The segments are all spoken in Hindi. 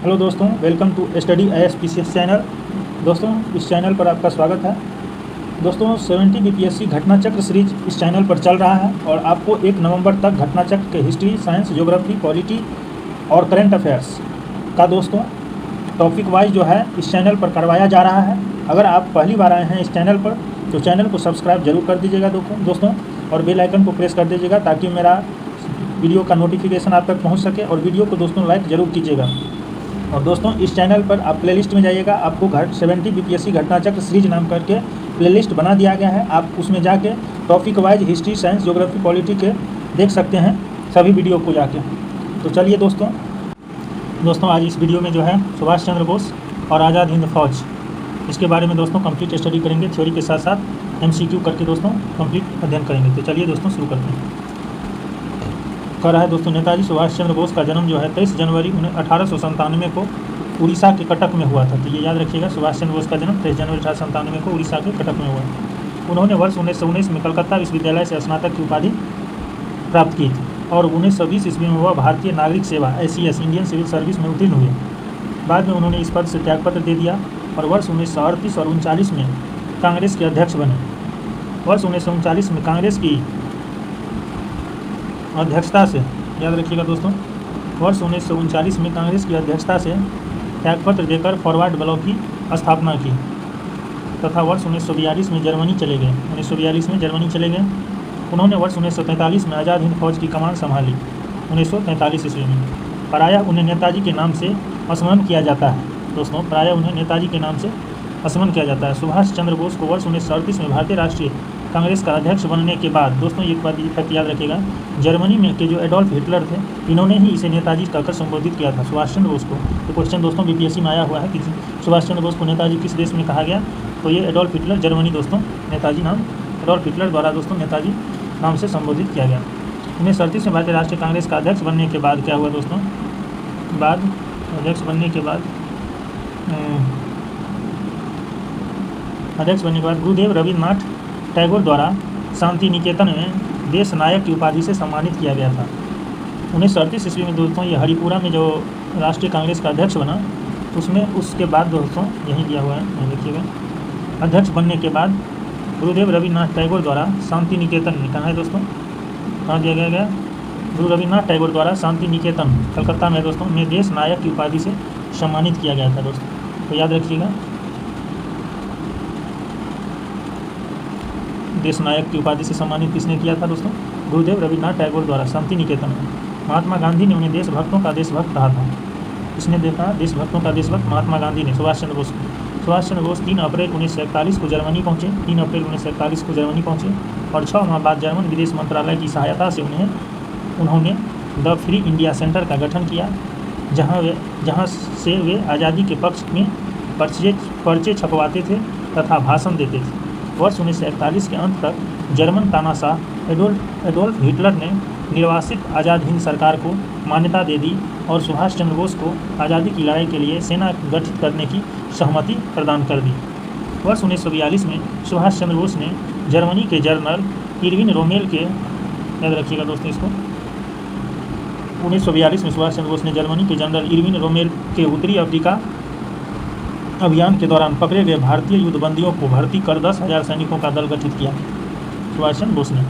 हेलो दोस्तों, welcome to study ISPCS channel. दोस्तों, इस चैनल पर आपका स्वागत है। दोस्तों, 70 BPSC घटना चक्र सीरीज इस चैनल पर चल रहा है और आपको 1 नवंबर तक घटना चक्र के हिस्ट्री, साइंस, ज्योग्राफी, पॉलिटी और करंट अफेयर्स का दोस्तों टॉपिक वाइज जो है इस चैनल पर करवाया जा रहा है। अगर आप पहली बार आए हैं इस चैनल पर तो चैनल को सब्सक्राइब जरूर कर दीजिएगा दोस्तों, और बेल आइकन को प्रेस कर दीजिएगा ताकि मेरा वीडियो का नोटिफिकेशन आप तक पहुंच सके। और वीडियो को दोस्तों लाइक जरूर कीजिएगा। और दोस्तों, इस चैनल पर आप प्लेलिस्ट में जाइएगा, आपको 70 BPSC घटना चक्र सीरीज नाम करके प्लेलिस्ट बना दिया गया है। आप उसमें जाके topic wise history, science, geography, polity के देख सकते हैं सभी वीडियो को जाके। तो चलिए दोस्तों आज इस वीडियो में जो है सुभाष चंद्र बोस और आज़ाद हिंद फौज, इसके बारे में दोस्तों कंप्लीट स्टडी करेंगे। थ्योरी के साथ साथ MCQ करके दोस्तों कंप्लीट अध्ययन करेंगे। तो चलिए दोस्तों शुरू करते हैं। कह रहा है दोस्तों, नेताजी सुभाष चंद्र बोस का जन्म जो है 23 जनवरी 1897 को उड़ीसा के कटक में हुआ था। तो ये याद रखिएगा, सुभाष चंद्र बोस का जन्म 23 जनवरी 1897 को उड़ीसा के कटक में हुआ। उन्होंने वर्ष 1919 में कलकत्ता विश्वविद्यालय से स्नातक की उपाधि प्राप्त की थी और 1920 ईस्वी में वह भारतीय नागरिक सेवा SCS इंडियन सिविल सर्विस में उत्तीर्ण हुए। बाद में उन्होंने इस पद से त्यागपत्र दे दिया और वर्ष 1938 और 1939 में कांग्रेस के अध्यक्ष बने। वर्ष 1939 में कांग्रेस की अध्यक्षता से, याद रखिएगा दोस्तों, वर्ष 1939 में कांग्रेस की अध्यक्षता से त्यागपत्र देकर फॉरवर्ड ब्लॉक की स्थापना की तथा वर्ष 1942 में जर्मनी चले गए। 1942 में जर्मनी चले गए। उन्होंने वर्ष 1943 में आज़ाद हिंद फौज की कमान संभाली 1943 ईस्वी में। प्रायः उन्हें नेताजी के नाम से स्मरण किया जाता है दोस्तों, प्रायः उन्हें नेताजी के नाम से स्मरण किया जाता है। सुभाष चंद्र बोस को वर्ष 1938 में भारतीय राष्ट्रीय कांग्रेस का अध्यक्ष बनने के बाद दोस्तों एक बात याद रखिएगा, जर्मनी में के जो एडोल्फ हिटलर थे, इन्होंने ही इसे नेताजी कहकर संबोधित किया था सुभाष चंद्र बोस को। तो क्वेश्चन दोस्तों BPSC में आया हुआ है कि सुभाष चंद्र बोस को नेताजी किस देश में कहा गया, तो ये एडोल्फ हिटलर जर्मनी दोस्तों, नेताजी नाम एडोल्फ हिटलर द्वारा दोस्तों नेताजी नाम से संबोधित किया गया। 1937 में भारतीय राष्ट्रीय कांग्रेस का अध्यक्ष बनने के बाद क्या हुआ दोस्तों, अध्यक्ष बनने के बाद गुरुदेव रविन्द्रनाथ टैगोर द्वारा शांति निकेतन में देश नायक की उपाधि से सम्मानित किया गया था। 1938 ईस्वी में दोस्तों ये हरिपुरा में जो राष्ट्रीय कांग्रेस का अध्यक्ष बना, उसमें उसके बाद दोस्तों यहीं दिया हुआ है, देखिएगा, अध्यक्ष बनने के बाद गुरुदेव रविन्द्रनाथ टैगोर द्वारा शांति निकेतन में, कहाँ है दोस्तों, कहाँ दिया गया, गुरु रविन्द्रनाथ टैगोर द्वारा शांति निकेतन कलकत्ता में दोस्तों में देश नायक की उपाधि से सम्मानित किया गया था दोस्तों। तो याद रखिएगा, देश नायक की उपाधि से सम्मानित किसने किया था दोस्तों, गुरुदेव रविन्द्रनाथ टैगोर द्वारा शांति निकेतन में। महात्मा गांधी ने उन्हें देशभक्तों का देशभक्त कहा था। इसने देखा देशभक्तों का देशभक्त महात्मा गांधी ने सुभाष चंद्र बोस को। सुभाष चंद्र बोस 3 अप्रैल 1941 को जर्मनी पहुँचे। 3 अप्रैल 1941 को जर्मनी पहुँचे और 6 माह बाद जर्मन विदेश मंत्रालय की सहायता से उन्होंने द फ्री इंडिया सेंटर का गठन किया, जहाँ से वे आज़ादी के पक्ष में पर्चे छपवाते थे तथा भाषण देते थे। वर्ष 1941 के अंत तक जर्मन तानाशाह एडोल्फ हिटलर ने निर्वासित आज़ाद हिंद सरकार को मान्यता दे दी और सुभाष चंद्र बोस को आज़ादी की लड़ाई के लिए सेना गठित करने की सहमति प्रदान कर दी। वर्ष 1942 में सुभाष चंद्र बोस ने जर्मनी के जनरल इरविन रोमेल के, याद रखिएगा दोस्तों इसको, 1942 में सुभाष चंद्र बोस ने जर्मनी के जनरल इरविन रोमेल के उत्तरी अफ्रीका अभियान के दौरान पकड़े गए भारतीय युद्धबंदियों को भर्ती कर 10,000 सैनिकों का दल गठित किया सुभाष चंद्र बोस ने।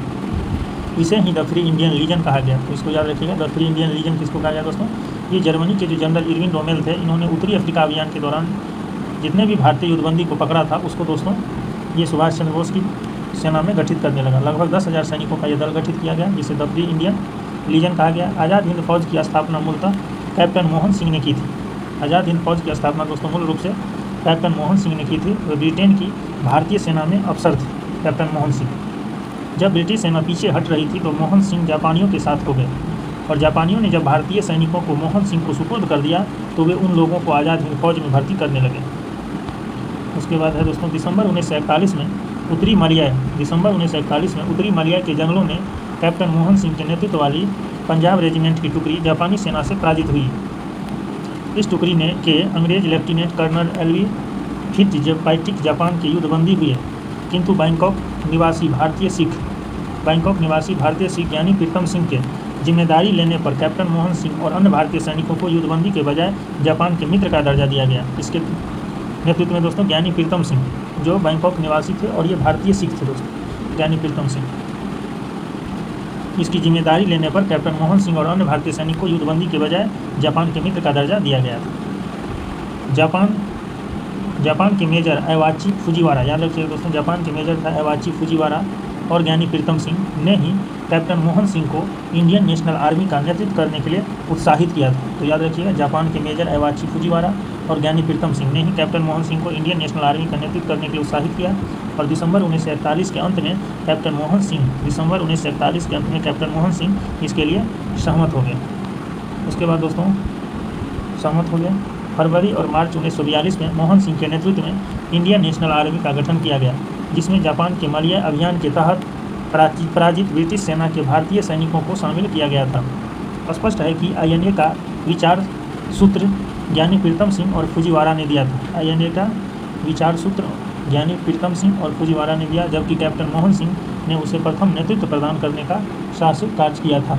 इसे ही द फ्री इंडियन लीजन कहा गया। तो इसको याद रखिएगा, द फ्री इंडियन लीजन किसको कहा गया दोस्तों, ये जर्मनी के जो जनरल इरविन रोमेल थे, इन्होंने उत्तरी अफ्रीका अभियान के दौरान जितने भी भारतीय युद्धबंदी को पकड़ा था उसको दोस्तों ये सुभाष चंद्र बोस की सेना में गठित करने लगा। लगभग 10,000 सैनिकों का यह दल गठित किया गया, जिसे द फ्री इंडियन लीजन कहा गया। आज़ाद हिंद फौज की स्थापना मूलतः कैप्टन मोहन सिंह ने की थी। आज़ाद हिंद फौज की स्थापना दोस्तों मूल रूप से कैप्टन मोहन सिंह ने की थी। वे ब्रिटेन की भारतीय सेना में अफसर थे कैप्टन मोहन सिंह। जब ब्रिटिश सेना पीछे हट रही थी तो मोहन सिंह जापानियों के साथ हो गए और जापानियों ने जब भारतीय सैनिकों को मोहन सिंह को सुपुर्द कर दिया तो वे उन लोगों को आज़ाद हिंद फौज में भर्ती करने लगे। उसके बाद है दोस्तों दिसंबर 1941 में उत्तरी मलिया के जंगलों में कैप्टन मोहन सिंह के नेतृत्व वाली पंजाब रेजिमेंट की टुकड़ी जापानी सेना से पराजित हुई। इस टुकड़ी के अंग्रेज लेफ्टिनेंट कर्नल LV फिट्जपैट्रिक जापान के युद्धबंदी हुए, किंतु बैंकॉक निवासी भारतीय सिख यानी प्रीतम सिंह के जिम्मेदारी लेने पर कैप्टन मोहन सिंह और अन्य भारतीय सैनिकों को युद्धबंदी के बजाय जापान के मित्र का दर्जा दिया गया। इसके नेतृत्व में दोस्तों ज्ञानी प्रीतम सिंह, जो बैंकॉक निवासी थे और ये भारतीय सिख थे दोस्तों, ज्ञानी प्रीतम सिंह। इसकी जिम्मेदारी लेने पर कैप्टन मोहन सिंह और अन्य भारतीय सैनिक को युद्धबंदी के बजाय जापान के मित्र का दर्जा दिया गया था। जापान के मेजर एवाची फुजीवारा, याद रखिएगा दोस्तों, जापान के मेजर था एवाची फुजीवारा और ज्ञानी प्रीतम सिंह ने ही कैप्टन मोहन सिंह को इंडियन नेशनल आर्मी का नेतृत्व करने के लिए उत्साहित किया था। तो याद रखिएगा, जापान के मेजर एवाची फुजीवारा और ज्ञानी प्रीतम सिंह ने ही कैप्टन मोहन सिंह को इंडियन नेशनल आर्मी का नेतृत्व करने के लिए उत्साहित किया। और दिसंबर 1941 के अंत में कैप्टन मोहन सिंह इसके लिए सहमत हो गए। उसके बाद दोस्तों सहमत हो गए। फरवरी और मार्च 1942 में मोहन सिंह के नेतृत्व में इंडियन नेशनल आर्मी का गठन किया गया, जिसमें जापान के मलय अभियान के तहत पराजित ब्रिटिश सेना के भारतीय सैनिकों को शामिल किया गया था। स्पष्ट है कि INA का विचार सूत्र ज्ञानी प्रीतम सिंह और फुजीवारा ने दिया था। INA का विचार सूत्र ज्ञानी प्रीतम सिंह और फुजीवारा ने दिया, जबकि कैप्टन मोहन सिंह ने उसे प्रथम नेतृत्व प्रदान करने का साहसिक कार्य किया था।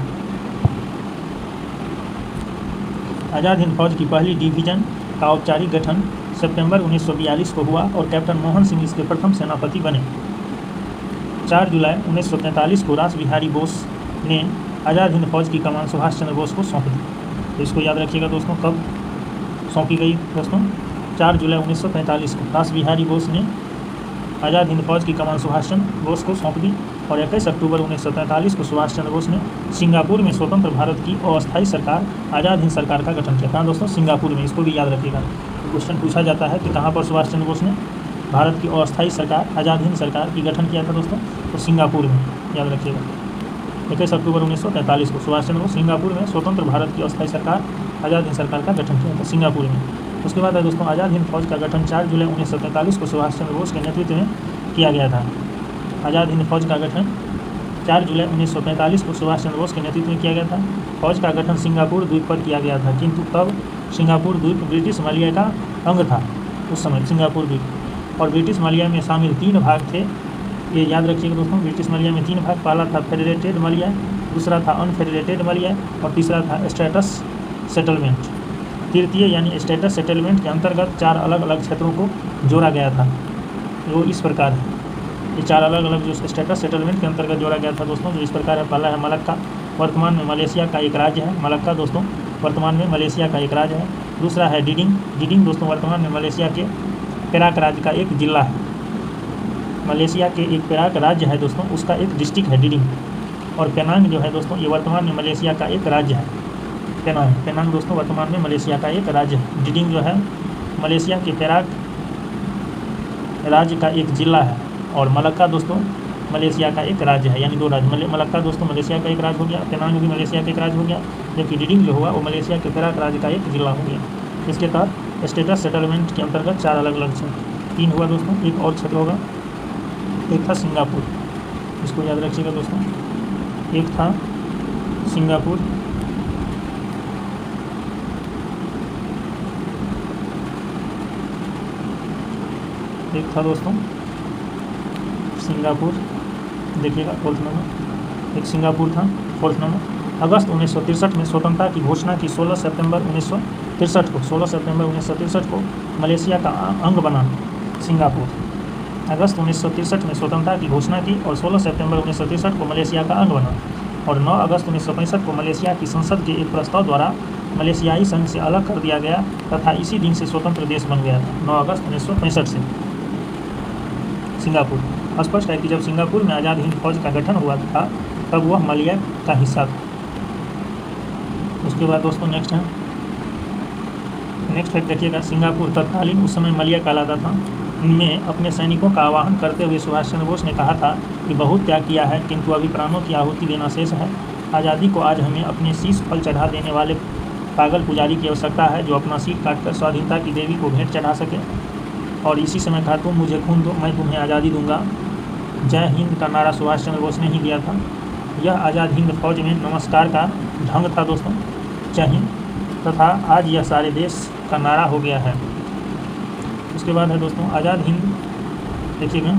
आज़ाद हिंद फौज की पहली डिवीज़न का औपचारिक गठन सितंबर 1942 को हुआ और कैप्टन मोहन सिंह इसके प्रथम सेनापति बने। 4 जुलाई 1943 को रास बिहारी बोस ने आज़ाद हिंद फौज की कमान सुभाष चंद्र बोस को सौंप दी। तो इसको याद रखिएगा दोस्तों, कब सौंपी गई दोस्तों? 4 जुलाई 1945 को रास बिहारी बोस ने आज़ाद हिंद फौज की कमान सुभाष चंद्र बोस को सौंप दी और 21 अक्टूबर 1943 को सुभाष चंद्र बोस ने सिंगापुर में स्वतंत्र भारत की अस्थायी सरकार आज़ाद हिंद सरकार का गठन किया था। दोस्तों सिंगापुर में, इसको भी याद रखिएगा, क्वेश्चन पूछा जाता है कि कहाँ पर सुभाष चंद्र बोस ने भारत की अस्थायी सरकार आज़ाद हिंद सरकार की गठन किया था दोस्तों? तो सिंगापुर में, याद रखिएगा। 21 अक्टूबर 1943 को सुभाष चंद्र बोस सिंगापुर में स्वतंत्र भारत की अस्थायी सरकार आज़ाद हिंद सरकार का गठन किया था, सिंगापुर में। उसके बाद है दोस्तों आज़ाद हिंद फौज का गठन 4 जुलाई 1947 को सुभाष चंद्र बोस के नेतृत्व में किया गया था। आज़ाद हिंद फौज का गठन 4 जुलाई 1945 को सुभाष चंद्र बोस के नेतृत्व में किया गया था। फौज का गठन सिंगापुर द्वीप पर किया गया था, किंतु तब सिंगापुर द्वीप ब्रिटिश मलय का अंग था उस समय, सिंगापुर द्वीप। और ब्रिटिश मलय में शामिल 3 भाग थे, ये याद रखिएगा दोस्तों। ब्रिटिश मलय में 3 भाग, पहला था फेडरेटेड मलय, दूसरा था अनफेडरेटेड मलय और तीसरा था स्टेटस सेटलमेंट। तृतीय यानी स्टेटस सेटलमेंट के अंतर्गत 4 अलग अलग क्षेत्रों को जोड़ा गया था। वो इस प्रकार है, ये 4 अलग अलग जो स्टेटस सेटलमेंट के अंतर्गत जोड़ा गया था दोस्तों, जो इस प्रकार है। पहला है मलक्का, वर्तमान में मलेशिया का एक राज्य है। मलक्का दोस्तों वर्तमान में मलेशिया का एक राज्य है। दूसरा है डिडिंग दोस्तों वर्तमान में मलेशिया के पेराक राज्य का एक जिला है। मलेशिया के एक पेराक राज्य है दोस्तों, उसका एक डिस्ट्रिक्ट है डिडिंग। और पेनांग जो है दोस्तों, ये वर्तमान में मलेशिया का एक राज्य है। पेनांग दोस्तों वर्तमान में मलेशिया का एक राज्य है। डिडिंग जो है मलेशिया के पेराक राज्य का एक जिला है। और मलक्का दोस्तों मलेशिया का एक राज्य है, यानी 2 राज्य। मलक्का दोस्तों मलेशिया का एक राज्य हो गया, पेनांग भी मलेशिया का एक राज्य हो गया, जबकि डिडिंग जो हुआ वो मलेशिया के पेराक राज्य का एक जिला हो गया। इसके तहत स्टेटस सेटलमेंट के अंतर्गत 4 अलग अलग क्षेत्र, 3 हुआ दोस्तों, एक और क्षेत्र होगा, एक था सिंगापुर, इसको याद रखिएगा दोस्तों। एक था सिंगापुर, एक था दोस्तों सिंगापुर, देखिएगा 4th नंबर, एक सिंगापुर था 4th नंबर। अगस्त 1963 में स्वतंत्रता की घोषणा की। 16 सितंबर 1963 को मलेशिया का अंग बना सिंगापुर। अगस्त 1963 में स्वतंत्रता की घोषणा की और 16 सितंबर 1963 को मलेशिया का अंग बना। और 9 अगस्त 1965 को मलेशिया की संसद के एक प्रस्ताव द्वारा मलेशियाई संघ से अलग कर दिया गया तथा इसी दिन से स्वतंत्र देश बन गया था, 9 अगस्त 1965 से। सिंगापुर, स्पष्ट है कि जब सिंगापुर में आज़ाद हिंद फौज का गठन हुआ था तब वह मलय का हिस्सा था। उसके बाद दोस्तों नेक्स्ट फैक्ट देखिएगा। सिंगापुर तत्कालीन उस समय मलय कहलाता था में अपने सैनिकों का आह्वान करते हुए सुभाष चंद्र बोस ने कहा था कि बहुत त्याग किया है किंतु अभी प्राणों की आहुति देना शेष है। आज़ादी को आज हमें अपने शीश फल चढ़ा देने वाले पागल पुजारी की आवश्यकता है जो अपना सिर काटकर स्वाधीनता की देवी को भेंट चढ़ा सके। और इसी समय कहा तुम मुझे खून दो मैं तुम्हें आज़ादी दूंगा। जय हिंद का नारा सुभाष चंद्र बोस ने ही दिया था। यह आज़ाद हिंद फौज में नमस्कार का ढंग था दोस्तों, जय हिंद, तथा आज यह सारे देश का नारा हो गया है। उसके बाद है दोस्तों आज़ाद हिंद, देखिएगा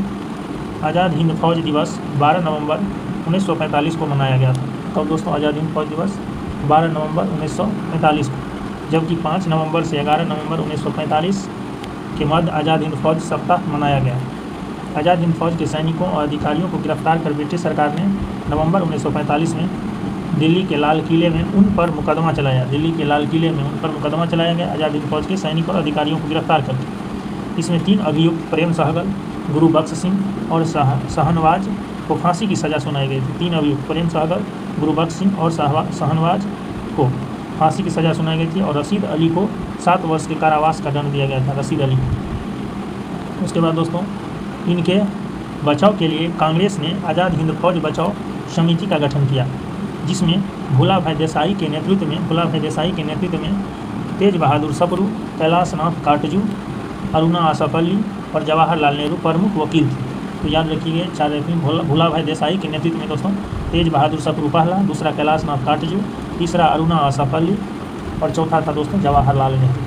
आज़ाद हिंद फौज दिवस 12 नवंबर 1945 को मनाया गया था। कब दोस्तों? आज़ाद हिंद फौज दिवस 12 नवंबर 1945 को, जबकि 5 नवंबर से 11 नवंबर 1945 के मध्य आज़ाद हिंद फौज सप्ताह मनाया गया। आज़ाद हिंद फौज के सैनिकों और अधिकारियों को गिरफ्तार कर ब्रिटिश सरकार ने नवंबर 1945 में दिल्ली के लाल किले में उन पर मुकदमा चलाया। दिल्ली के लाल किले में उन पर मुकदमा चलाया गया आज़ाद हिंद फौज के सैनिकों और अधिकारियों को गिरफ्तार करके। इसमें 3 अभियुक्त प्रेम सहगल, गुरु बख्श सिंह और शाहनवाज को फांसी की सज़ा सुनाई गई थी। 3 अभियुक्त प्रेम सहगल, गुरु बख्श सिंह और शाहनवाज को फांसी की सज़ा सुनाई गई थी और रशीद अली को 7 वर्ष के कारावास का दंड दिया गया था, रशीद अली को। उसके बाद दोस्तों इनके बचाव के लिए कांग्रेस ने आज़ाद हिंद फौज बचाओ समिति का गठन किया, जिसमें भोला भाई देसाई के नेतृत्व में तेज बहादुर सप्रू, कैलाश नाथ काटजू, अरुणा आसफ अली और जवाहरलाल नेहरू प्रमुख वकील थे। तो याद रखिए 4 व्यक्ति भोला भाई देसाई के नेतृत्व में दोस्तों तेज बहादुर सप्रू पहला, दूसरा कैलाश नाथ काटजू, तीसरा अरुणा आसफ अली और चौथा था दोस्तों जवाहरलाल नेहरू।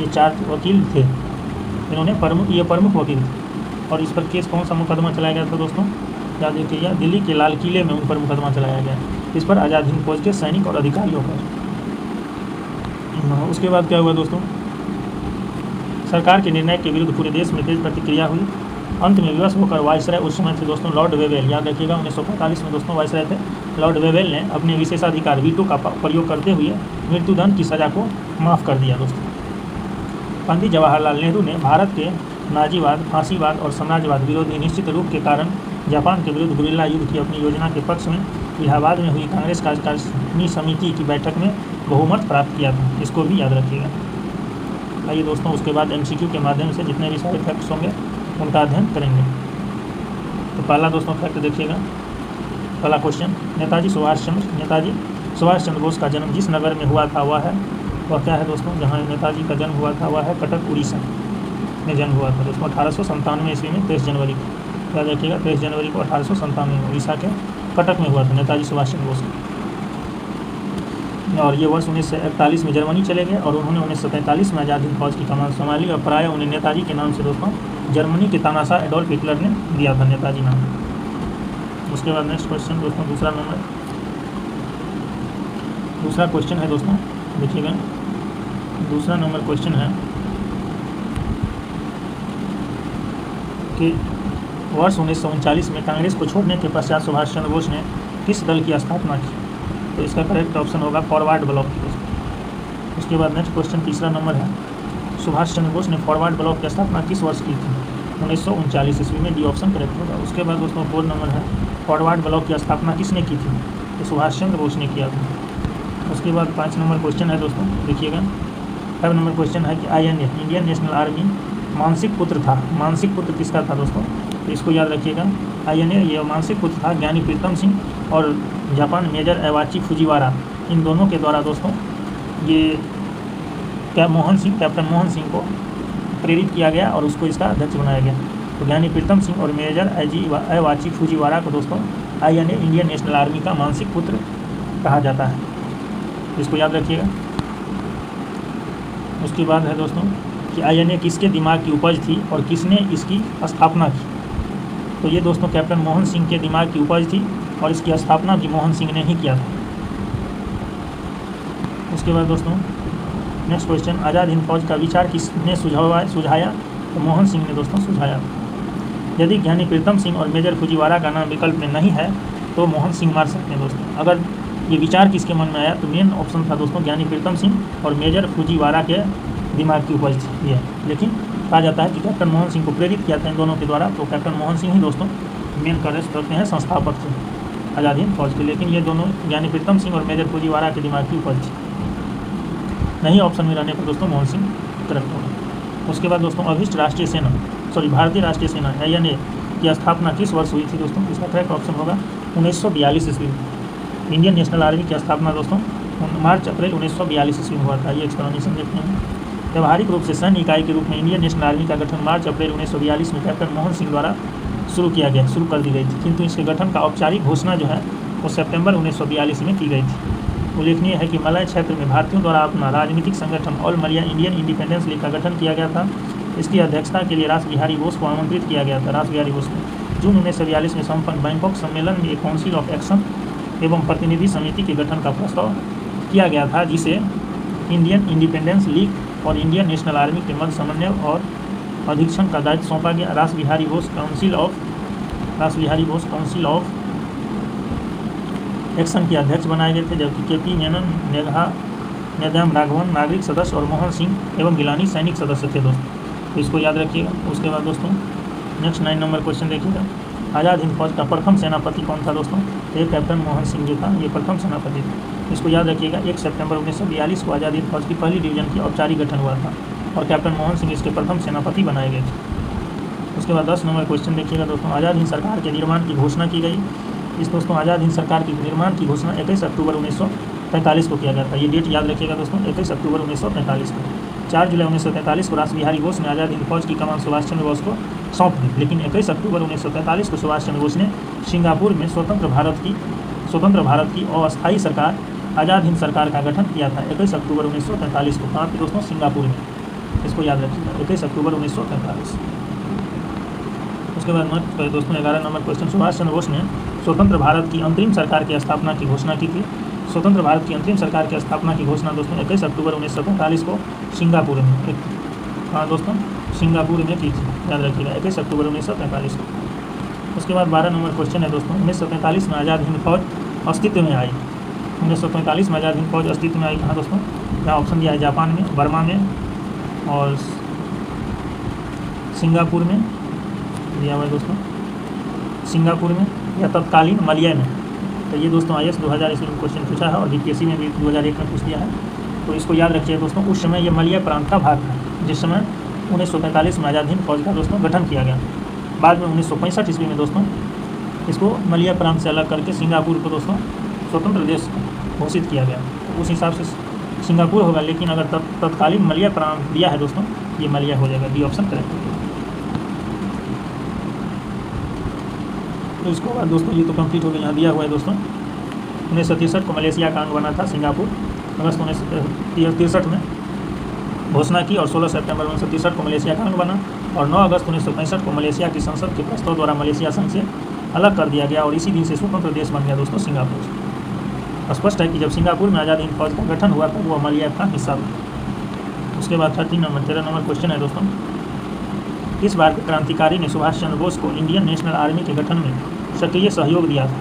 ये 4 वकील थे, इन्होंने प्रमुख वकील थे। और इस पर केस कौन सा मुकदमा चलाया गया था दोस्तों? याद रखिएगा, दिल्ली के लाल किले में उन पर मुकदमा चलाया गया, इस पर आज़ाद हिंद फौज के सैनिक और अधिकारियों पर। उसके बाद क्या हुआ दोस्तों? सरकार के निर्णय के विरुद्ध पूरे देश में तेज प्रतिक्रिया हुई। अंत में विवश होकर वायसराय, उस समय थे दोस्तों लॉर्ड वेवेल, याद रखिएगा 1945 में दोस्तों वायसराय थे लॉर्ड वेवेल, ने अपने विशेषाधिकार वीटो का प्रयोग करते हुए मृत्युदंड की सज़ा को माफ़ कर दिया दोस्तों। पंडित जवाहरलाल नेहरू ने भारत के नाजीवाद, फांसीवाद और साम्राज्यवाद विरोधी निश्चित रूप के कारण जापान के विरुद्ध गुरिल्ला युद्ध की अपनी योजना के पक्ष में इलाहाबाद में हुई कांग्रेस कार्यकारिणी समिति की बैठक में बहुमत प्राप्त किया था, इसको भी याद रखिएगा। आइए दोस्तों उसके बाद MCQ के माध्यम से जितने भी सारे फैक्ट्स होंगे उनका अध्ययन करेंगे। तो पहला दोस्तों फैक्ट देखिएगा, पहला क्वेश्चन, नेताजी सुभाष चंद्र बोस का जन्म जिस नगर में हुआ था वह क्या है दोस्तों? जहाँ नेताजी का जन्म हुआ था वह है कटक, उड़ीसा में जन्म हुआ था दोस्तों 1897 ईस्वी में 23 जनवरी को। याद रखिएगा 23 जनवरी को 1897 में उड़ीसा के कटक में हुआ था नेताजी सुभाष चंद्र बोस का। और ये वर्ष 1941 में जर्मनी चले गए और उन्होंने 1943 में आज़ाद हिंद फौज की कमान संभाली और प्रायः उन्हें नेताजी के नाम से दोस्तों जर्मनी के तानाशाह एडोल्फ हिटलर ने दिया था नेताजी नाम। उसके बाद नेक्स्ट क्वेश्चन दोस्तों दूसरा क्वेश्चन है दोस्तों, देखिएगा दूसरा नंबर क्वेश्चन है कि वर्ष 1939 में कांग्रेस को छोड़ने के पश्चात सुभाष चंद्र बोस ने किस दल की स्थापना की? तो इसका करेक्ट ऑप्शन होगा फॉरवर्ड ब्लॉक की। उसके बाद नेक्स्ट क्वेश्चन तीसरा नंबर है, सुभाष चंद्र बोस ने फॉरवर्ड ब्लॉक की स्थापना किस वर्ष की थी? 1939 ईस्वी में, डी ऑप्शन करेक्ट होगा। उसके बाद दोस्तों 4 नंबर है, फॉरवर्ड ब्लॉक की स्थापना किसने की थी? तो सुभाष चंद्र बोस ने किया था। उसके बाद 5 नंबर क्वेश्चन है दोस्तों, देखिएगा 5 नंबर क्वेश्चन है कि INA इंडियन नेशनल आर्मी मानसिक पुत्र था। मानसिक पुत्र किसका था दोस्तों? तो इसको याद रखिएगा, INA ये मानसिक पुत्र था ज्ञानी प्रीतम सिंह और जापान मेजर एवाची फुजीवारा, इन दोनों के द्वारा दोस्तों ये कैप्टन मोहन सिंह को प्रेरित किया गया और उसको इसका अध्यक्ष बनाया गया। तो ज्ञानी प्रीतम सिंह और मेजर एवाची फुजीवारा को दोस्तों INA इंडियन नेशनल आर्मी का मानसिक पुत्र कहा जाता है, इसको याद रखिएगा। उसके बाद है दोस्तों कि INA किसके दिमाग की उपज थी और किसने इसकी स्थापना की? तो ये दोस्तों कैप्टन मोहन सिंह के दिमाग की उपज थी और इसकी स्थापना भी मोहन सिंह ने ही किया था। उसके बाद दोस्तों नेक्स्ट क्वेश्चन, आज़ाद हिंद फौज का विचार किसने सुझाया? तो मोहन सिंह ने दोस्तों सुझाया। यदि ज्ञानी प्रीतम सिंह और मेजर फुजीवारा का नाम विकल्प में नहीं है तो मोहन सिंह मार सकते हैं दोस्तों। अगर ये विचार किसके मन में आया तो मेन ऑप्शन था दोस्तों ज्ञानी प्रीतम सिंह और मेजर फुजीवारा के दिमाग की उपज थी ये, लेकिन कहा जाता है कि कैप्टन मोहन सिंह को प्रेरित किया था इन दोनों के द्वारा। तो कैप्टन मोहन सिंह ही दोस्तों मेन करेक्ट करते हैं संस्थापक थे आज़ाद हिंद फौज के, लेकिन ये दोनों ज्ञानी प्रीतम सिंह और मेजर फुजीवारा के दिमाग की उपज थी। नहीं ऑप्शन में रहने पर दोस्तों मोहन सिंह करेक्ट होगा। उसके बाद दोस्तों अभिष्ट राष्ट्रीय सेना भारतीय राष्ट्रीय सेना INA की स्थापना किस वर्ष हुई थी दोस्तों? इसका करेक्ट ऑप्शन होगा 1942 ईस्वी में। इंडियन नेशनल आर्मी की स्थापना दोस्तों मार्च अप्रैल 1942 ईस्वी में हुआ था। ये एक्सप्लेनेशन देखते हैं। व्यवहारिक रूप से सैन्य इकाई के रूप में इंडियन नेशनल आर्मी का गठन मार्च अप्रैल 1942 में कैप्टन मोहन सिंह द्वारा शुरू कर दी गई थी, किंतु इसके गठन का औपचारिक घोषणा जो है वो सितंबर 1942 में की गई थी। उल्लेखनीय है कि मलय क्षेत्र में भारतीयों द्वारा अपना राजनीतिक संगठन ऑल मलया इंडियन इंडिपेंडेंस लीग का गठन किया गया था। इसकी अध्यक्षता के लिए रास बिहारी बोस को आमंत्रित किया गया था। रास बिहारी बोस ने जून 1942 में संपन्न बैंकॉक सम्मेलन में एक काउंसिल ऑफ एक्शन एवं प्रतिनिधि समिति के गठन का प्रस्ताव किया गया था, जिसे इंडियन इंडिपेंडेंस लीग और इंडियन नेशनल आर्मी के मध्य समन्वय और अधीक्षण का दायित्व सौंपा गया। रास Bihari Bose council of action के अध्यक्ष बनाए गए थे, जबकि के.पी. मेनन, नेदम राघवन नागरिक सदस्य और मोहन सिंह एवं गिलानी सैनिक सदस्य थे दोस्तों, तो इसको याद रखिएगा। उसके बाद दोस्तों नेक्स्ट 9 नंबर क्वेश्चन देखिएगा। आज़ाद हिंद फौज का प्रथम सेनापति कौन था दोस्तों? ये कैप्टन मोहन सिंह जो था ये प्रथम सेनापति था। इसको याद रखिएगा। 1 सितंबर 1942 को आज़ाद हिंद फौज की पहली डिवीजन की औपचारिक गठन हुआ था और कैप्टन मोहन सिंह इसके प्रथम सेनापति बनाए गए थे। उसके बाद 10 नंबर क्वेश्चन देखिएगा दोस्तों। आज़ाद हिंद सरकार के निर्माण की घोषणा की गई। इस दोस्तों आज़ाद हिंद सरकार के निर्माण की घोषणा 21 अक्टूबर 1943 को किया गया था। ये डेट याद रखिएगा दोस्तों, 21 अक्टूबर 1943 को। 4 जुलाई 1943 को रास बिहारी बोस ने आज़ाद हिंद फौज की कमान सुभाष चंद्र बोस को सौंप दी, लेकिन 21 अक्टूबर 1943 को सुभाष चंद्र बोस ने सिंगापुर में स्वतंत्र भारत की अस्थायी सरकार आज़ाद हिंद सरकार का गठन किया था 21 अक्टूबर 1943 को। कहाँ पे दोस्तों? सिंगापुर में। इसको याद रखिएगा, 21 अक्टूबर 1943। उसके बाद दोस्तों 11 नंबर क्वेश्चन। सुभाष चंद्र बोस ने स्वतंत्र भारत की अंतरिम सरकार की स्थापना की घोषणा की थी। स्वतंत्र भारत की अंतरिम सरकार की स्थापना की घोषणा दोस्तों 21 अक्टूबर 1943 को सिंगापुर में, हाँ दोस्तों सिंगापुर में की थी, याद रखिएगा 21 अक्टूबर 1943 को। उसके बाद 12 नंबर क्वेश्चन है दोस्तों। 1943 में आज़ाद हिंद फौज अस्तित्व में आई। 1943 में आज़ाद हिंद फौज अस्तित्व में आई कहाँ दोस्तों? यहाँ ऑप्शन दिया है जापान में, बर्मा में और सिंगापुर में दिया हुआ है दोस्तों, सिंगापुर में या तत्कालीन मलय में। तो ये दोस्तों IAS 2000 ईस्वी में क्वेश्चन पूछा है और DPSC में भी 2001 में पूछ दिया है, तो इसको याद रखिए दोस्तों। उस समय ये मलय प्रांत का भाग था, जिस समय 1945 में आज़ाद हिंद फौज का दोस्तों गठन किया गया। बाद में 1965 ईस्वी में दोस्तों इसको मलय प्रांत से अलग करके सिंगापुर को दोस्तों स्वतंत्र देश घोषित किया गया। तो उस हिसाब से सिंगापुर होगा, लेकिन अगर तत्कालीन मलय प्रांत दिया है दोस्तों, ये मलय हो जाएगा, बी ऑप्शन करेक्ट हो जाएगा। तो इसको बाद दोस्तों ये तो कंप्लीट हो गया। यहाँ दिया हुआ है दोस्तों 1963 को मलेशिया का अंग बना था सिंगापुर। अगस्त 1963 में घोषणा की और 16 सितंबर 1963 को मलेशिया का अंग बना और 9 अगस्त 1965 को मलेशिया की संसद के प्रस्ताव द्वारा मलेशिया संघ से अलग कर दिया गया और इसी दिन से स्वतंत्र देश बन गया दोस्तों सिंगापुर। स्पष्ट है कि जब सिंगापुर में आज़ाद हिंद फौज का गठन हुआ था वो मलय का हिस्सा था। उसके बाद 13 नंबर क्वेश्चन है दोस्तों। किस भारतीय क्रांतिकारी ने सुभाष चंद्र बोस को इंडियन नेशनल आर्मी के गठन में सक्रिय सहयोग दिया था?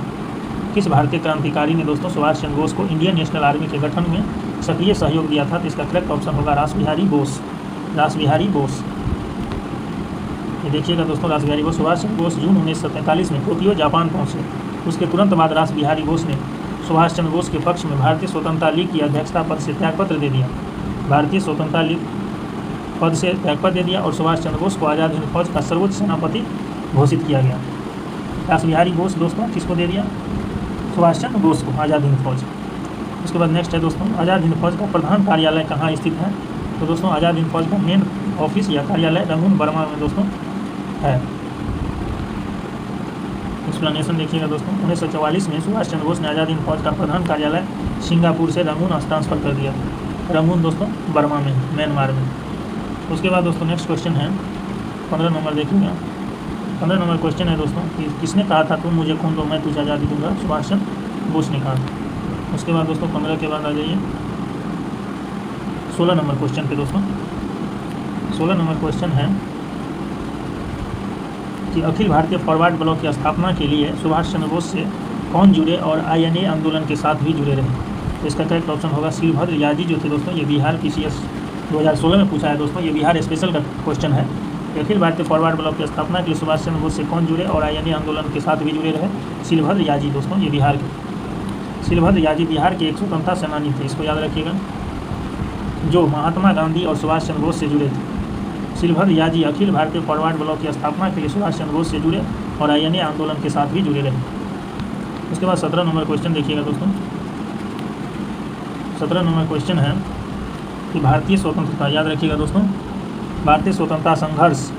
किस भारतीय क्रांतिकारी ने दोस्तों सुभाष चंद्र बोस को इंडियन नेशनल आर्मी के गठन में सक्रिय सहयोग दिया था? तो इसका करेक्ट ऑप्शन होगा रास बिहारी बोस। ये देखिएगा दोस्तों, रास बिहारी बोस। सुभाष चंद्र बोस जून 1943 में टोक्यो जापान पहुँचे। उसके तुरंत बाद रास बिहारी बोस ने सुभाष चंद्र बोस के पक्ष में भारतीय स्वतंत्रता लीग की अध्यक्षता पद से त्यागपत्र दे दिया। भारतीय स्वतंत्रता लीग पद से त्यागपत्र दे दिया और सुभाष चंद्र बोस को आज़ाद हिंद फौज का सर्वोच्च सेनापति घोषित किया गया। रास बिहारी बोस दोस्तों किसको दे दिया? सुभाष चंद्र बोस को, आज़ाद हिंद फौज। उसके बाद नेक्स्ट है दोस्तों, आज़ाद हिंद फौज का प्रधान कार्यालय कहाँ स्थित है? तो दोस्तों आज़ाद हिंद फौज का मेन ऑफिस या कार्यालय रंगून बर्मा में दोस्तों है। एक्सप्लेनेशन देखिएगा दोस्तों। 1944 में सुभाष चंद्र बोस ने आज़ाद हिंद फौज का प्रधान कार्यालय सिंगापुर से रंगून ट्रांसफर कर दिया। रंगून दोस्तों बर्मा में, म्यांमार में। उसके बाद दोस्तों नेक्स्ट क्वेश्चन है 15 नंबर देखिएगा। 15 नंबर क्वेश्चन है दोस्तों कि किसने कहा था तुम मुझे खून दो मैं तुझे आज़ादी दूंगा? सुभाष चंद्र बोस ने कहा था। उसके बाद दोस्तों 15 के बाद आ जाइए 16 नंबर क्वेश्चन पे दोस्तों। 16 नंबर क्वेश्चन है कि अखिल भारतीय फॉरवर्ड ब्लॉक की स्थापना के लिए सुभाष चंद्र बोस से कौन जुड़े और INA आंदोलन के साथ भी जुड़े रहे? तो इसका करेक्ट ऑप्शन होगा शीलभद्र याजी जो थे दोस्तों। ये बिहार PCS 2016 में पूछा है दोस्तों, ये बिहार स्पेशल का क्वेश्चन है। अखिल भारतीय फॉरवर्ड ब्लॉक की स्थापना के लिए सुभाष चंद्र बोस से कौन जुड़े और INA आंदोलन के साथ भी जुड़े रहे? शीलभद्र याजी दोस्तों, ये बिहार के शीलभद्र याजी बिहार के एक स्वतंत्रता सेनानी थे। इसको याद रखिएगा, जो महात्मा गांधी और सुभाष चंद्र बोस से जुड़े थे। शीलभद्र याजी अखिल भारतीय फॉरवर्ड ब्लॉक की स्थापना के लिए सुभाष चंद्र बोस से जुड़े और INA आंदोलन के साथ भी जुड़े रहे। उसके बाद 17 नंबर क्वेश्चन देखिएगा दोस्तों। 17 नंबर क्वेश्चन है कि भारतीय स्वतंत्रता, याद रखिएगा दोस्तों, भारतीय स्वतंत्रता संघर्ष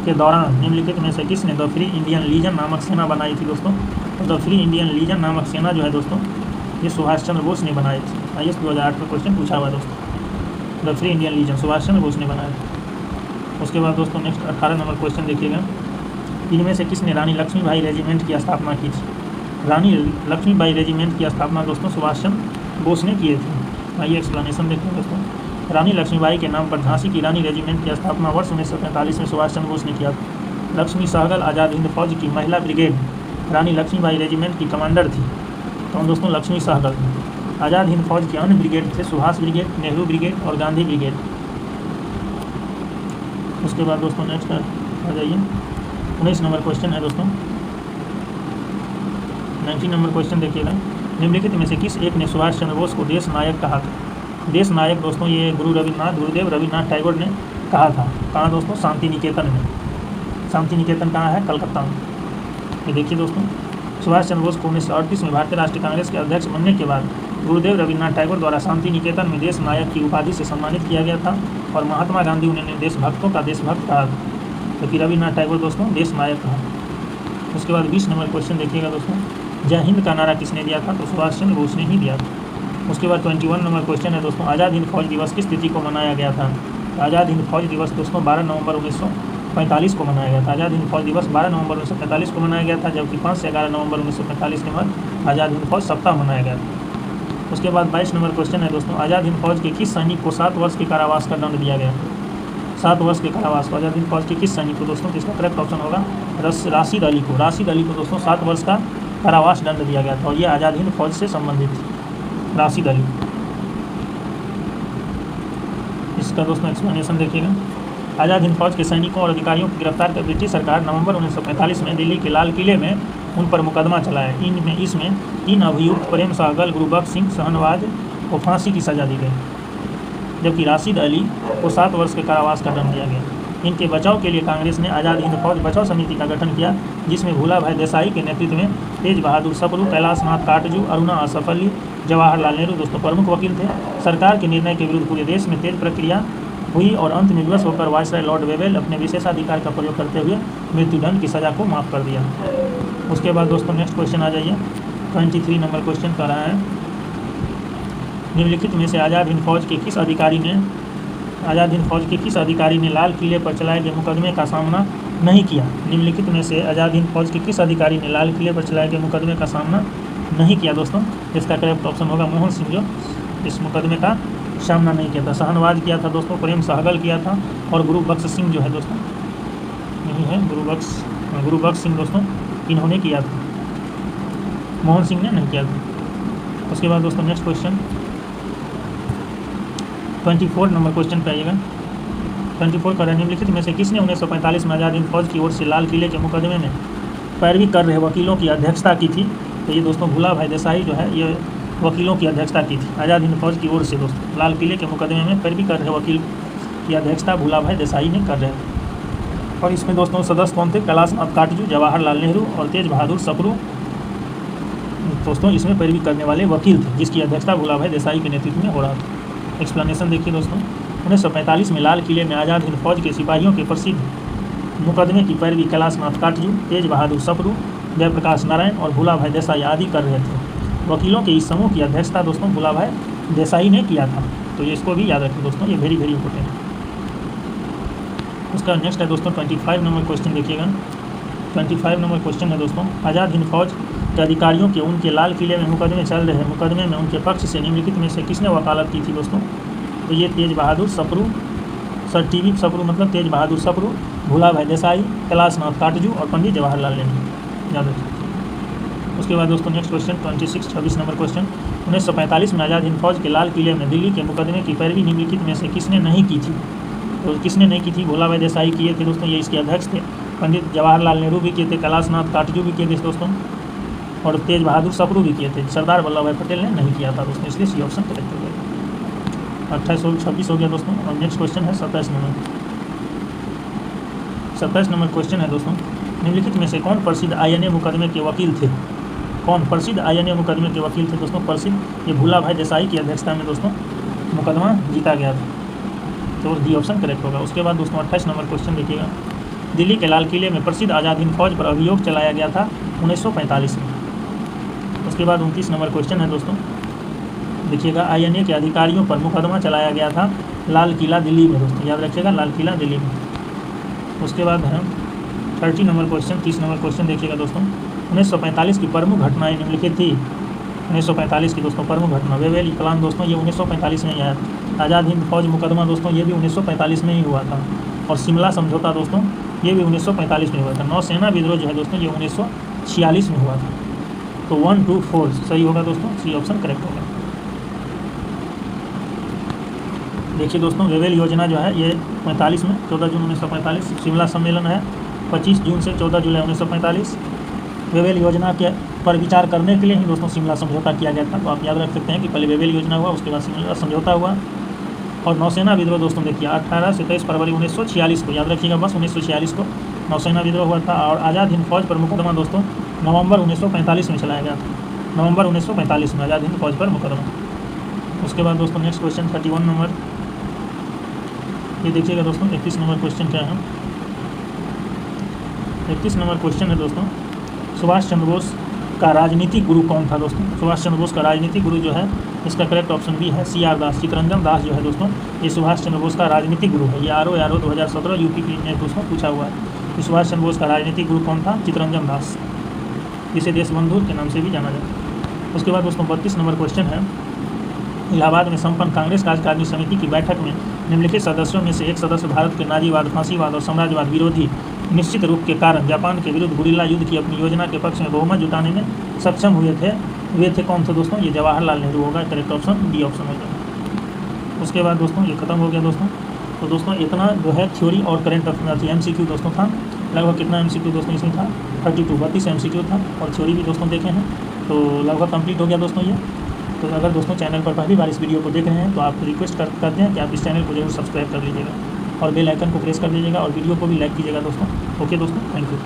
के दौरान निम्नलिखित में से किसने द फ्री इंडियन लीजन नामक सेना बनाई थी दोस्तों? तो द फ्री इंडियन लीजन नामक सेना जो है दोस्तों ये सुभाष चंद्र बोस ने बनाई थी। IAS 2008 में क्वेश्चन पूछा हुआ दोस्तों। The Free Indian Legion Subhash Chandra Bose ने बनाया था। उसके बाद दोस्तों नेक्स्ट 18 नंबर क्वेश्चन देखिएगा। इनमें से किसने रानी लक्ष्मीबाई रेजिमेंट की स्थापना की थी? रानी लक्ष्मीबाई रेजिमेंट की स्थापना दोस्तों सुभाष चंद्र बोस ने किए थे। आइए एक्सप्लेनेशन देखते हैं दोस्तों। रानी लक्ष्मीबाई के नाम पर झांसी की रानी रेजिमेंट की स्थापना वर्ष 1945 में सुभाष चंद्र बोस ने किया था। लक्ष्मी सहगल आज़ाद हिंद फौज की महिला ब्रिगेड रानी लक्ष्मीबाई रेजिमेंट की कमांडर थी। तो दोस्तों लक्ष्मी सहगल। आज़ाद हिंद फौज के अन्य ब्रिगेड थे सुभाष ब्रिगेड, नेहरू ब्रिगेड और गांधी ब्रिगेड। उसके बाद दोस्तों नेक्स्ट आ जाइए। 19 नंबर क्वेश्चन है दोस्तों। 19 नंबर क्वेश्चन देखिएगा। निम्नलिखित में से किस एक ने सुभाष चंद्र बोस को देश नायक कहा था? देश नायक दोस्तों ये गुरुदेव रविन्द्रनाथ टैगोर ने कहा था। कहाँ दोस्तों? शांति निकेतन में। शांति निकेतन कहाँ है? कलकत्ता में। ये देखिए दोस्तों, सुभाष चंद्र बोस को 1938 में भारतीय राष्ट्रीय कांग्रेस के अध्यक्ष बनने के बाद गुरुदेव रविन्द्रनाथ टैगोर द्वारा शांति निकेतन में देश नायक की उपाधि से सम्मानित किया गया था और महात्मा गांधी उन्हें देशभक्तों का देशभक्त कहा, जबकि रविन्द्रनाथ टैगोर दोस्तों देश नायक कहा। उसके बाद 20 नंबर क्वेश्चन देखिएगा दोस्तों। जय हिंद का नारा किसने दिया था? तो सुभाष चंद्र बोस ने ही दिया था। उसके बाद 21 नंबर क्वेश्चन है दोस्तों। आज़ाद हिंद फौज दिवस किस तिथि को मनाया गया था? आज़ाद हिंद फौज दिवस दोस्तों 12 नवंबर 1945 को मनाया गया था। आज़ाद हिंद फौज दिवस 12 नवंबर 1945 को मनाया गया था, जबकि 5 से 11 नवंबर 1945 के बाद आज़ाद हिंद फौज सप्ताह मनाया गया था। उसके बाद 22 नंबर क्वेश्चन है दोस्तों। आज़ाद हिंद फौज के किस सैनिक को 7 वर्ष के कारावास का दंड दिया गया? 7 वर्ष के कारावास को आज़ाद हिंद फौज के किस सैनिक को दोस्तों? इसका करेक्ट ऑप्शन होगा राशिद अली को। राशिद अली को दोस्तों 7 वर्ष का कारावास दंड दिया गया था और ये आज़ाद हिंद फौज से संबंधित थी, राशिद अली। इसका दोस्तों एक्सप्लेनेशन देखिएगा। आज़ाद हिंद फौज के सैनिकों और अधिकारियों को गिरफ्तार कर ब्रिटिश सरकार नवंबर 1945 में दिल्ली के लाल किले में उन पर मुकदमा चलाया। इसमें 3 अभियुक्त प्रेम सहगल, गुरुबख्श सिंह, शहनवाज को फांसी की सजा दी गई, जबकि राशिद अली को 7 वर्ष के कारावास का दंड दिया गया। इनके बचाव के लिए कांग्रेस ने आज़ाद हिंद फौज बचाव समिति का गठन किया, जिसमें भूला भाई देसाई के नेतृत्व में तेज बहादुर सप्रू, कैलाश नाथ काटजू, अरुणा असफ अली, जवाहरलाल नेहरू दोस्तों प्रमुख वकील थे। सरकार के निर्णय के विरुद्ध पूरे देश में तेज प्रक्रिया हुई और अंत में विवश होकर वायसराय लॉर्ड वेवेल अपने विशेषाधिकार का प्रयोग करते हुए मृत्युदंड की सजा को माफ़ कर दिया। उसके बाद दोस्तों नेक्स्ट क्वेश्चन आ जाइए। 23 नंबर क्वेश्चन कर रहा है। निम्नलिखित में से आज़ाद हिंद फौज के किस अधिकारी ने लाल किले पर चलाए गए मुकदमे का सामना नहीं किया? निम्नलिखित में से आज़ाद हिंद फौज के किस अधिकारी ने लाल किले पर चलाए गए मुकदमे का सामना नहीं किया दोस्तों? इसका करेक्ट ऑप्शन होगा मोहन सिंह, जो इस मुकदमे का सामना नहीं किया था। शहनवाज किया था दोस्तों, प्रेम सहगल किया था और गुरुबख्श सिंह जो है दोस्तों, यही है गुरुबख्श सिंह दोस्तों, इन्होंने किया था, मोहन सिंह ने नहीं किया था। उसके बाद दोस्तों नेक्स्ट क्वेश्चन 24 नंबर क्वेश्चन पे आइएगा। 24 का निम्नलिखित में से किसने 1945 में आज़ाद हिंद फौज की ओर से लाल किले के मुकदमे में पैरवी कर रहे वकीलों की अध्यक्षता की थी? तो ये दोस्तों भूला भाई देसाई जो है ये वकीलों की अध्यक्षता की थी आज़ाद हिंद फौज की ओर से दोस्तों। लाल किले के मुकदमे में पैरवी कर रहे वकील की अध्यक्षता भूला भाई देसाई ने कर रहे थे। और इसमें दोस्तों सदस्य कौन थे? कैलाश नाथ काटजू, जवाहरलाल नेहरू और तेज बहादुर सप्रू दोस्तों इसमें पैरवी करने वाले वकील थे, जिसकी अध्यक्षता भूला भाई देसाई के नेतृत्व में हो रहा था। एक्सप्लेनेशन देखिए दोस्तों। 1945 में लाल किले में आज़ाद हिंद फौज के सिपाहियों के प्रसिद्ध मुकदमे की पैरवी कैलाश नाथ काटजू, तेज बहादुर सप्रू, जयप्रकाश नारायण और भूला भाई देसाई आदि कर रहे थे। वकीलों के इस समूह की अध्यक्षता दोस्तों भूला भाई देसाई ने किया था। तो ये इसको भी याद रखें दोस्तों, ये वेरी वेरी इंपॉर्टेंट है। उसका नेक्स्ट है दोस्तों 25 नंबर क्वेश्चन देखिएगा। 25 नंबर क्वेश्चन है दोस्तों। आज़ाद हिंद फौज के अधिकारियों के उनके लाल किले में मुकदमे चल रहे हैं, मुकदमे में उनके पक्ष से निम्नलिखित में से किसने वकालत की थी दोस्तों? तो ये तेज बहादुर सप्रू, सर टीवी सप्रू मतलब तेज बहादुर सप्रू, भूला भाई देसाई, कैलाश नाथ काटजू और पंडित जवाहरलाल नेहरू, याद रखिए। उसके बाद दोस्तों नेक्स्ट क्वेश्चन 26 नंबर क्वेश्चन। 1945 में आज़ाद हिंद फौज के लाल किले में दिल्ली के मुकदमे की पैरवी निम्नलिखित में से किसने नहीं की थी? तो किसने नहीं की थी? भूला भाई देसाई किए थे दोस्तों, ये इसके अध्यक्ष थे। पंडित जवाहरलाल नेहरू भी किए थे, कैलाश नाथ काटजू भी किए थे दोस्तों और तेज बहादुर सप्रू भी किए थे। सरदार वल्लभ भाई पटेल ने नहीं किया था दोस्तों, इसलिए सी ऑप्शन करेक्ट हो गया। 26 हो गया दोस्तों। और नेक्स्ट क्वेश्चन है 27 नंबर क्वेश्चन है दोस्तों। निम्नलिखित में से कौन प्रसिद्ध INA मुकदमे के वकील थे? कौन प्रसिद्ध INA मुकदमे के वकील थे दोस्तों? प्रसिद्ध ये भूला भाई देसाई की अध्यक्षता में दोस्तों मुकदमा जीता गया था, तो डी ऑप्शन करेक्ट होगा। उसके बाद दोस्तों 28 नंबर क्वेश्चन देखिएगा। दिल्ली के लाल किले में प्रसिद्ध आज़ाद हिंद फौज पर अभियोग चलाया गया था 1945 में। उसके बाद 29 नंबर क्वेश्चन है दोस्तों, देखिएगा। INA के अधिकारियों पर मुकदमा चलाया गया था लाल किला दिल्ली में दोस्तों, याद रखिएगा, लाल किला दिल्ली में। उसके बाद है 30 नंबर क्वेश्चन, 30 नंबर क्वेश्चन देखिएगा दोस्तों। 1945 की प्रमुख घटनाएं निम्नलिखित थी। 1945 की दोस्तों प्रमुख घटना वेवेल इंकलाब दोस्तों ये 1945 में ही आया। आज़ाद हिंद फौज मुकदमा दोस्तों ये भी 1945 में ही हुआ था। और शिमला समझौता दोस्तों ये भी 1945 में हुआ था। नौसेना विद्रोह जो है दोस्तों ये 1946 में हुआ था। तो 1, 2, 4 सही होगा दोस्तों, सी ऑप्शन करेक्ट होगा। देखिए दोस्तों वेवेल योजना जो है ये 45 में 14 जून 1945 शिमला सम्मेलन है 25 जून से 14 जुलाई 1945। वेवेल योजना के पर विचार करने के लिए ही दोस्तों शिमला समझौता किया गया था। तो आप याद रख सकते हैं कि पहले वेवेल योजना हुआ, उसके बाद शिमला समझौता हुआ। और नौसेना विद्रोह दोस्तों देखिए 18 से 23 फरवरी 1946 को, याद रखिएगा बस 1946 को नौसेना विद्रोह हुआ था। और आज़ाद हिंद फौज पर मुकदमा दोस्तों नवंबर 1945 में चलाया गया था। नवंबर 1945 में आज़ाद हिंद फौज पर मुकदमा। उसके बाद दोस्तों नेक्स्ट क्वेश्चन 31 नंबर, ये देखिएगा दोस्तों 31 नंबर क्वेश्चन क्या है। 31 नंबर क्वेश्चन है दोस्तों, सुभाष चंद्र बोस का राजनीतिक गुरु कौन था दोस्तों। सुभाष चंद्र बोस का राजनीतिक गुरु जो है इसका करेक्ट ऑप्शन बी है CR दास। चितरंजन दास जो है दोस्तों ये सुभाष चंद्र बोस का राजनीतिक गुरु है। ये आर.ओ. 2017 यूपी में दोस्तों पूछा हुआ है कि सुभाष चंद्र बोस का राजनीतिक गुरु कौन था। चितरंजन दास, जिसे देशबंधु के नाम से भी जाना जाता है। उसके बाद दोस्तों 32 नंबर क्वेश्चन है, इलाहाबाद में संपन्न कांग्रेस कार्यकारिणी समिति की बैठक में निम्नलिखित सदस्यों में से एक सदस्य भारत के नाजीवाद, फांसीवाद और साम्राज्यवाद विरोधी निश्चित रूप के कारण जापान के विरुद्ध गुरिल्ला युद्ध की अपनी योजना के पक्ष में बहुमत जुटाने में सक्षम हुए थे कौन थे दोस्तों। ये जवाहरलाल नेहरू होगा, करेक्ट ऑप्शन डी ऑप्शन होगा। उसके बाद दोस्तों ये खत्म हो गया दोस्तों। तो दोस्तों इतना जो है थ्योरी और करंट अफेयर MCQ दोस्तों था। लगभग कितना MCQ दोस्तों इसमें था 32 MCQ था। और थ्योरी भी दोस्तों देखे हैं, तो लगभग कंप्लीट हो गया दोस्तों ये। तो अगर दोस्तों चैनल पर पहली बार इस वीडियो को देख रहे हैं तो आप रिक्वेस्ट करते हैं कि आप इस चैनल को जरूर सब्सक्राइब कर लीजिएगा और बेल आइकन को प्रेस कर दीजिएगा और वीडियो को भी लाइक कीजिएगा दोस्तों। ओके दोस्तों, थैंक यू।